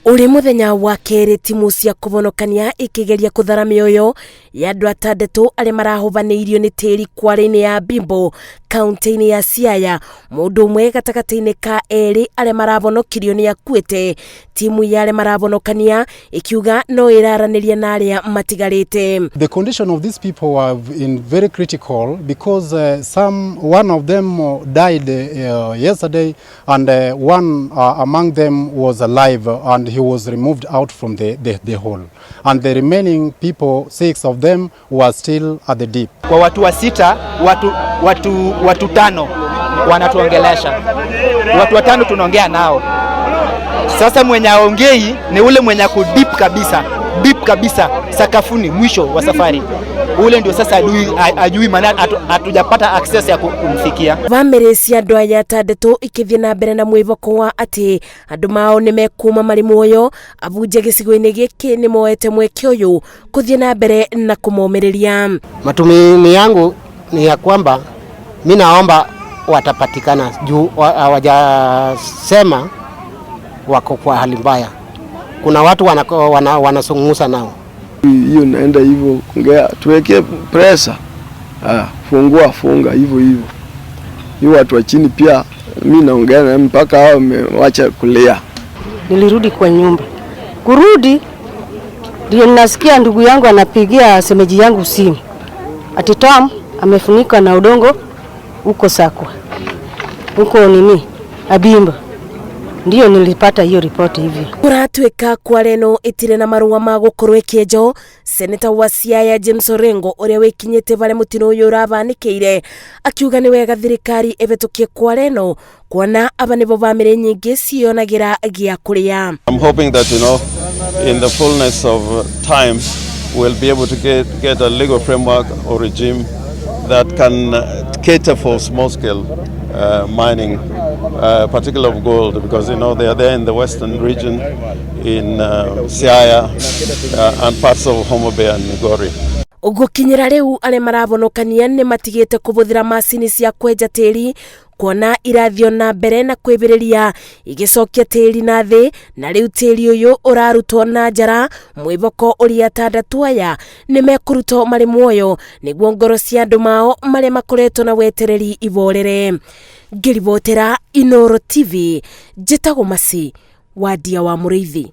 Uri muthenya wa keri timu cia kūhonokania ikigeria kuthara mioyo ya andū atandatu aria marahobanīirio ni tīīri kware-ini ya Bimbo kaunti-ini ya Siaya. Mundu umwe gatagati-ini ka eri aria marahonokirio ni akuite. Timu ya aria marahobanokania ikiuga no iraraniria na aria matigarite. The condition of these people were very critical because one of them died yesterday, and one among them was alive, and he was removed out from the hole, and the remaining people, 6 of them, were still at the deep. Kwa watu wa sita, watu tano wanatuongelesha, watu watano tunaongea nao. Sasa mwenye aongei ni ule mwenye kudip kabisa sakafuni mwisho wa safari. Ule ndio sasa ajui maana hatujapata access ya kumfikia. Bamĩrĩ cia andũ aya atandatu ikithie na mbere na mwĩvoko wa ati andũ mao nĩ mekuma marĩ muoyo. Abunge gĩcigo-inĩ gĩkĩ nĩ moete mweke ũyũ kuthie na mbere na kũmomĩrĩria. Matumaini yangu ni ya kwamba mimi naomba watapatikana juu hawajasema wako kwa hali mbaya. Kuna watu wanasungumuza nao. Hiyo naenda hivyo kuongea, tuweke pressure. Funga hivyo. Hiyo watu wa chini pia mimi naongea na mpaka hao wameacha kulia. Nilirudi kwa nyumba. Kurudi ndio nasikia ndugu yangu anapigia semeji yangu simu. Ati Tom amefunika na udongo huko Sakwa. Huko Abimba. Ndio nilipata hiyo ripoti hivi. Kuratuika kwareno itire na marua ma gukorwo ikĩenjo. Seneta wa Siaya James Orengo uria wikinyite bare mutino uyu urabanĩkĩire akiuga ni wega thirikari evetukie kwareno kuona aba nibo bamĩrĩ nyingĩ cionagira gia kuria. I'm hoping that in the fullness of time we'll be able to get a legal framework or regime that can cater for small scale mining, particularly of gold, because they are there in the western region, in Siaya and parts of Homa Bay and Migori. Gukinyira riu aria marahobanokania ni matigite kubuthira macini cia kwenja tĩĩri kuona irathio na mbere na kwĩbĩrĩria igicokia tĩĩri na thĩ, na riu tĩĩri uyu urarutwo na njara. Mwĩvoko uria atandatu aya ni mekurutwo marĩ muoyo niguo ngoro cia andũ mao maria makoretwo na wetereri ivorere. Ngiribotera Inooro TV, njĩtagwo Masi wa Ndia wa Mũrĩithi.